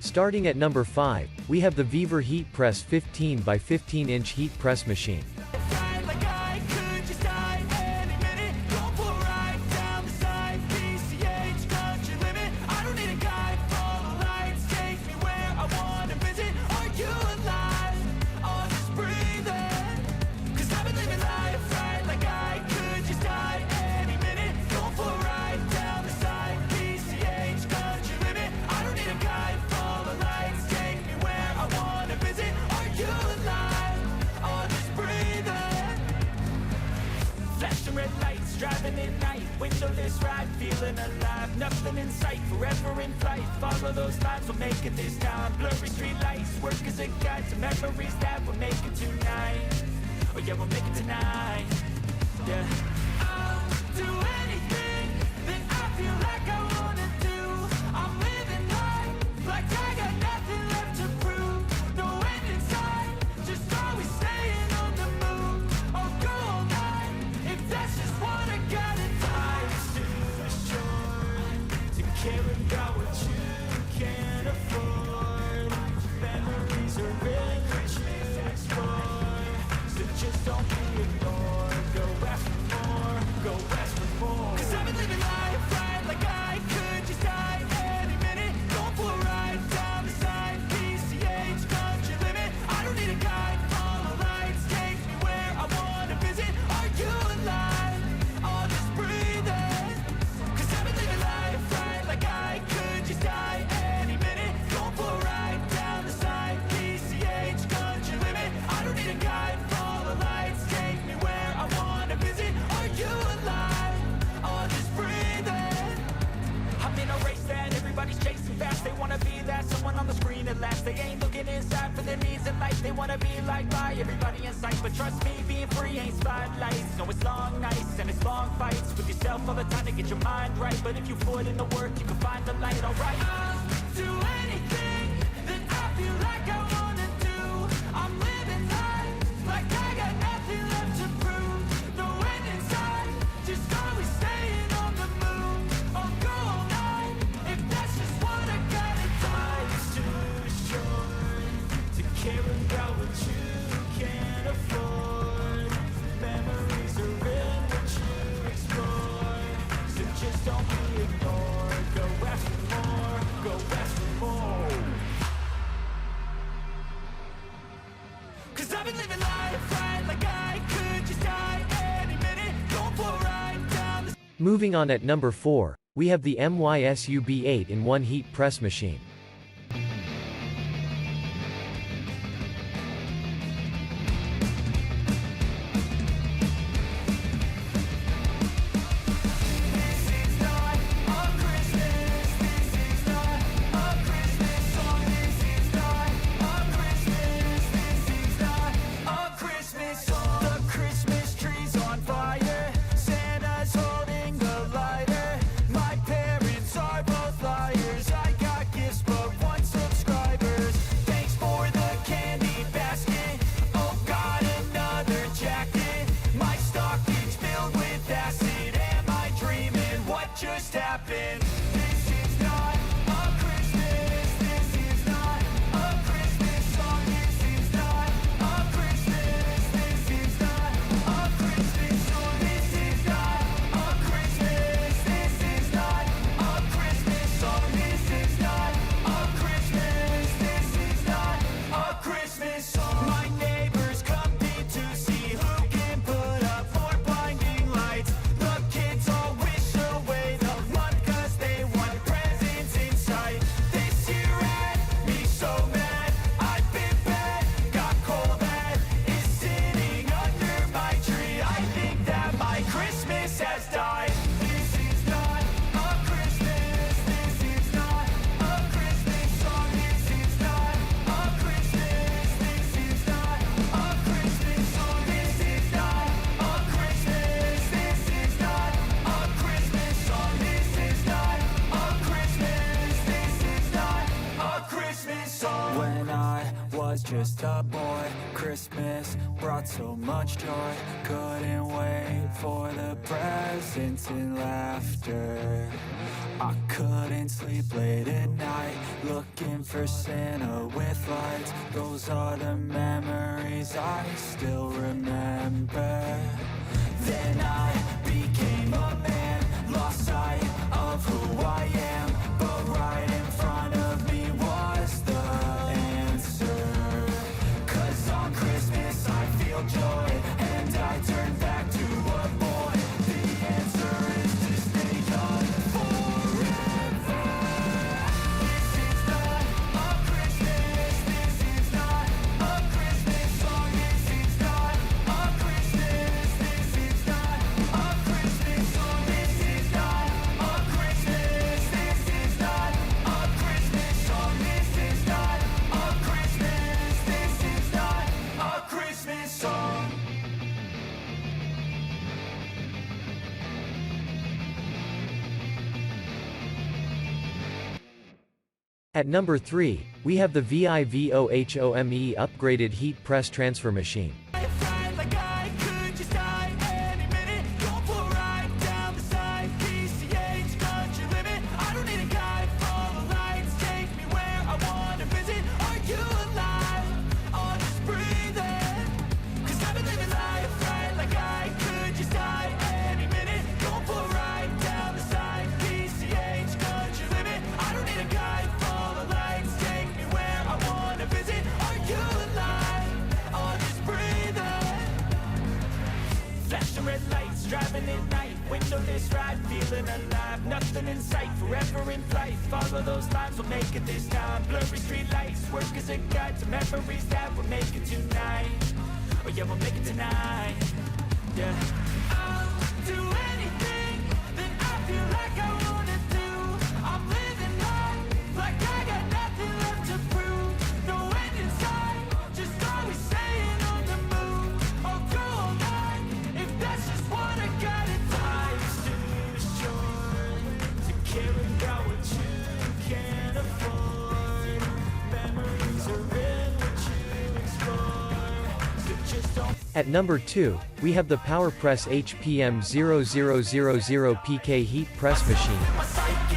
Starting at number 5, we have the VEVOR Heat Press 15 by 15 inch heat press machine. Driving at night, windowless ride, feeling alive. Nothing in sight, forever in flight. Follow those lines, we'll make it this time. Blurry street lights, work as a guide to memories that we'll make it tonight. Oh yeah, we'll make it tonight. Yeah. I'll do anything that I feel like I wanna do. I'm living life like I got nothing left to prove. No end in sight, just always staying on the move. I'll go all night if that's just what I got in mind. Too short to care about what you can't afford. Memories are in what you explore, so just don't be ignored. Go ask for more, go ask for more. 'Cause I've been living life right like I could just die any minute. Going for a ride down the side, PCH, country limit. I don't need a guide, follow lights, take me where I wanna visit. Are you alive? I'll just breathe in. 'Cause I've been living life right like I could just die any minute. Going for a ride down the side, PCH, country limit. I don't need a guide, follow lights, take me where I wanna visit. Are you alive? I'll just breathe in. I'm in a race that everybody's chasing fast. They wanna be that someone on the screen at last. They ain't looking inside for their needs in life. They wanna be liked by everybody in sight. But trust me, being free ain't spotlights. No, it's long nights and it's long fights with yourself all the time to get your mind right. But if you put in the work, you can find the light. Alright, I'll do anything that I feel like I wanna do. I'm living life like I got nothing left to prove. No end in sight, just always staying on the move. I'll go all night if that's just what I gotta do. Life's too short to care about what you can't afford. Memories are in what you explore, so just don't be ignored. Go ask for more, go ask for more. 'Cause I've been living life right like I could just die any minute. Going for a ride down the. Moving on at number 4, we have the MYSUB 8-in-1 heat press machine. Just happened. This is not a Christmas. This is not a Christmas song. This is not a Christmas. This is not a Christmas song. This is not a Christmas. This is not a Christmas song. This is not a Christmas. This is not a Christmas song. My neighbors compete to see who can put up more blinding lights. The kids all wish away the month 'cause they want presents in sight. This year had me so mad. I've been bad, got cold that is sitting under my tree. I think that my Christmas has died. This is not a Christmas. This is not a Christmas song. This is not a Christmas. This is not a Christmas song. This is not a Christmas. This is not a Christmas song. This is not a Christmas. This is not a Christmas song. When I was just a boy, Christmas brought so much joy, couldn't wait for the presents and laughter. I couldn't sleep late at night, looking for Santa with lights. Those are the memories I still remember. Then I became a man, lost sight of who I am, but right in front of me was the answer. 'Cause on Christmas I feel joy, and I turn back to a boy. The answer is to stay young forever. This is not a Christmas, this is not a Christmas song. This is not a Christmas, this is not a Christmas song. This is not a Christmas, this is not a Christmas song. This is not a Christmas, this is not a Christmas song. At number 3, we have the VIVOHOME upgraded heat press transfer machine. I fly like I could just die any minute. Go for a ride down the side. PCH, country limit. I don't need a guide. Follow lights, take me where I wanna visit. Are you alive? Or just breathing? 'Cause I've been living life right like I could just die any minute. Go for a ride down the side. PCH, country limit. I don't need a guide. Follow lights, take me where I wanna visit. Are you alive? Or just breathing? Flashing red lights, driving at night. Windowless ride, feeling alive. Nothing in sight, forever in flight. Follow those lines, we'll make it this time. Blurry street lights, work as a guide to memories that we'll make it tonight. Oh yeah, we'll make it tonight. Yeah. I'll do anything that I feel like I wanna do. I'm living life like I got nothing left to prove. No end in sight, just always staying on the move. I'll go all night if that's just what I got. Life's too short to care about what you can't afford. Memories are in what you explore, so just don't. At number 2, we have the PowerPress HPM 0000PK heat press machine. My psyche,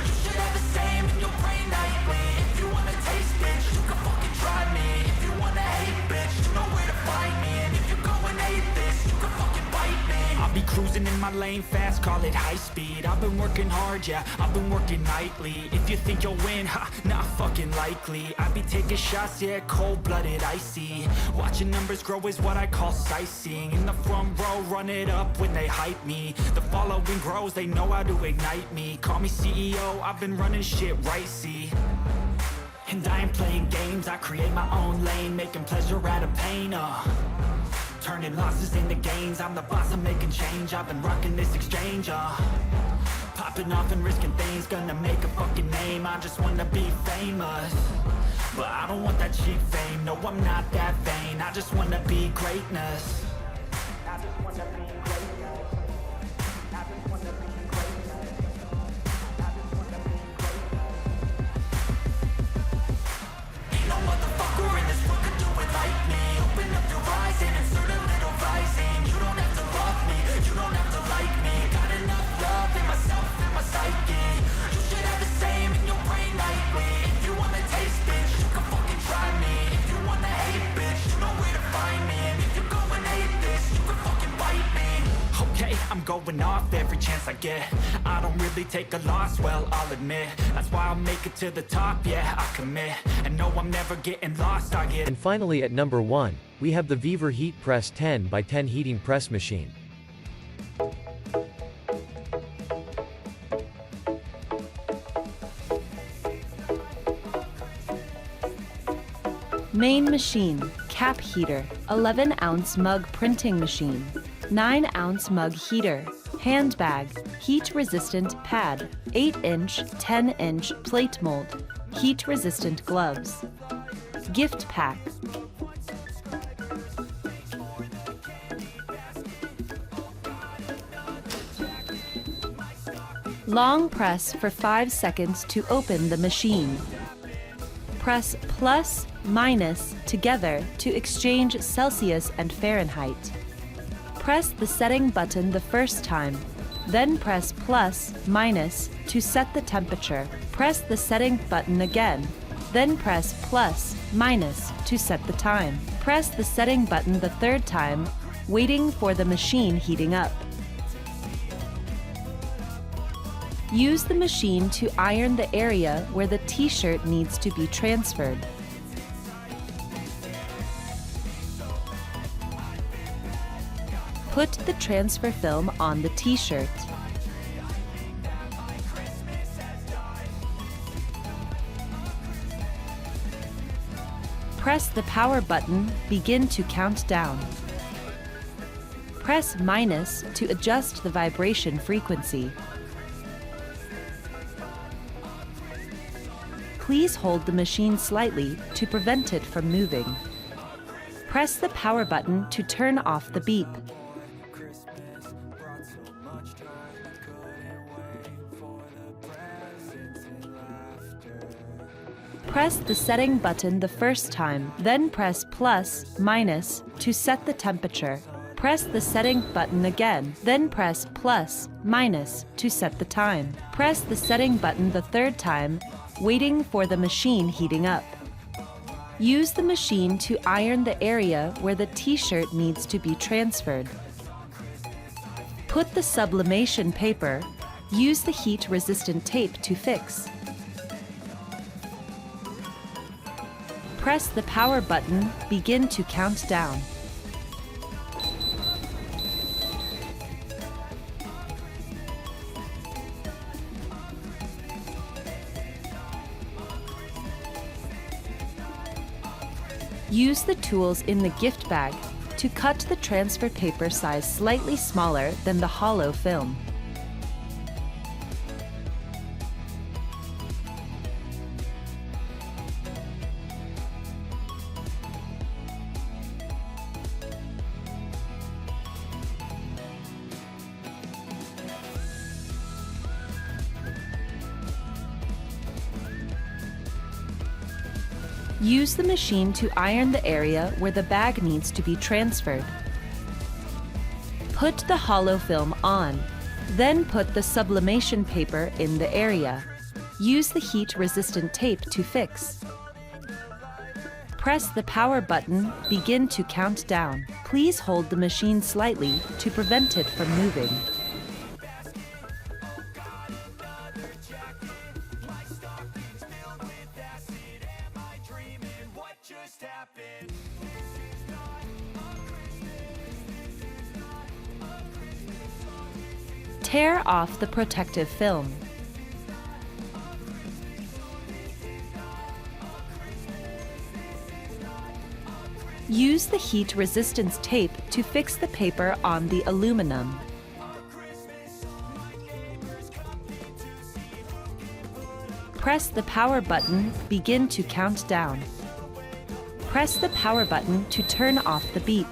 you should have the same in your brain nightly. If you wanna taste, bitch, you can fucking try me. If you wanna hate, bitch, you know where to find me. And if you're going hate this, you can fucking bite me. I'll be cruising in my lane fast, call it high speed. I've been working hard, yeah, I've been working nightly. If you think you'll win, ha, not fucking likely. I be taking shots, yeah, cold-blooded, icy. Watching numbers grow is what I call sightseeing. In the front row, run it up when they hype me. The following grows, they know how to ignite me. Call me CEO, I've been running shit right, see. And I ain't playing games, I create my own lane, making pleasure out of pain, turning losses into gains. I'm the boss, I'm making change. I've been rocking this exchange, popping off and risking things. Gonna make a fucking name, I just wanna be famous. But I don't want that cheap fame, no I'm not that vain. I just wanna be greatness. I just wanna be greatness. I just wanna be greatness. I just wanna be greatness. Ain't no motherfucker in this world could do it like me. Open up your eyes and insert a little rising. You don't have to love me, you don't have to like me. Got enough love in myself and my psyche. You should have the same in your brain nightly. If you wanna taste, bitch, you can fucking try me. If you wanna hate, bitch, you know where to find me. And if you're going hate this, you can fucking bite me. Okay, I'm going off every chance I get. I don't really take a loss, well, I'll admit. That's why I'll make it to the top, yeah, I commit. And no, I'm never getting lost, I get. And finally at number 1, we have the VEVOR Heat Press 10x10 heating press machine. Main machine, cap heater, 11-ounce mug printing machine, 9-ounce mug heater, handbag, heat-resistant pad, 8-inch, 10-inch plate mold, heat-resistant gloves, gift pack. Long press for 5 seconds to open the machine. press plus, minus together to exchange Celsius and Fahrenheit. Press the setting button the first time, then press plus, minus to set the temperature. Press the setting button again, then press plus, minus to set the time. Press the setting button the third time, waiting for the machine heating up. Use the machine to iron the area where the t-shirt needs to be transferred. Put the transfer film on the t-shirt. Press the power button, begin to count down. Press minus to adjust the vibration frequency. Please hold the machine slightly to prevent it from moving. Press the power button to turn off the beep. Press the setting button the first time, then press plus, minus to set the temperature. Press the setting button again, then press plus, minus to set the time. Press the setting button the third time, waiting for the machine heating up. Use the machine to iron the area where the t-shirt needs to be transferred. Put the sublimation paper, use the heat-resistant tape to fix. Press the power button, begin to count down. Use the tools in the gift bag to cut the transfer paper size slightly smaller than the hollow film. Use the machine to iron the area where the bag needs to be transferred. Put the hollow film on, then put the sublimation paper in the area. Use the heat-resistant tape to fix. Press the power button, begin to count down. Please hold the machine slightly to prevent it from moving. Tear off the protective film. Use the heat resistance tape to fix the paper on the aluminum. Press the power button, begin to count down. Press the power button to turn off the beep.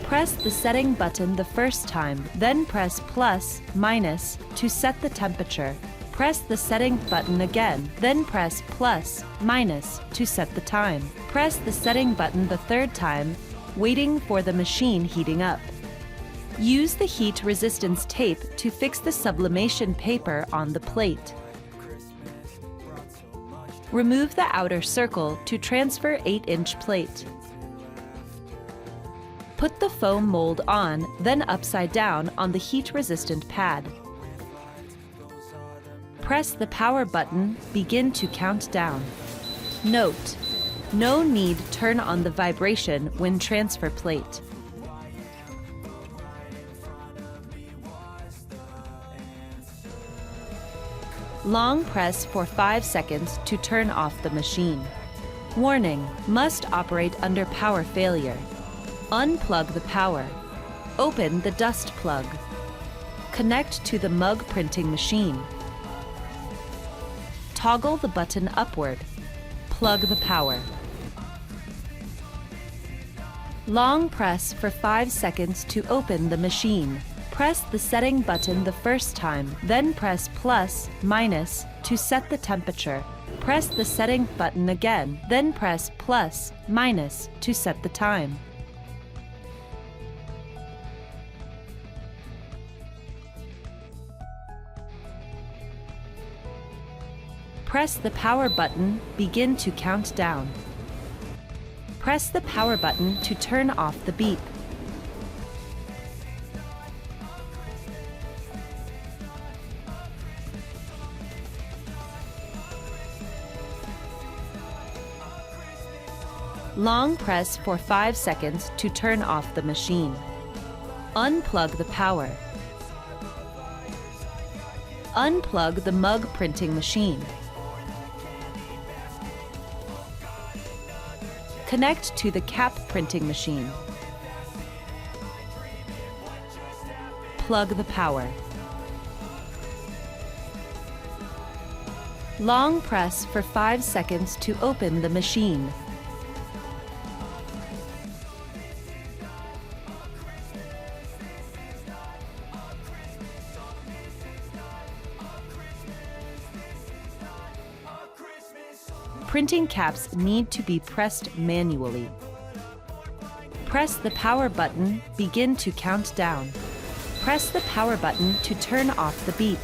Press the setting button the first time, then press plus, minus to set the temperature. Press the setting button again, then press plus, minus to set the time. Press the setting button the third time, waiting for the machine heating up. Use the heat resistance tape to fix the sublimation paper on the plate. Remove the outer circle to transfer 8-inch plate. Put the foam mold on, then upside down on the heat-resistant pad. Press the power button, begin to count down. Note: no need turn on the vibration when transfer plate. Long press for 5 seconds to turn off the machine. Warning: must operate under power failure. Unplug the power. Open the dust plug. Connect to the mug printing machine. Toggle the button upward. Plug the power. Long press for 5 seconds to open the machine. Press the setting button the first time, then press plus, minus to set the temperature. Press the setting button again, then press plus, minus to set the time. Press the power button, begin to count down. Press the power button to turn off the beep. Long press for 5 seconds to turn off the machine. Unplug the power. Unplug the mug printing machine. Connect to the cap printing machine. Plug the power. Long press for 5 seconds to open the machine. Printing caps need to be pressed manually. Press the power button, begin to count down. Press the power button to turn off the beep.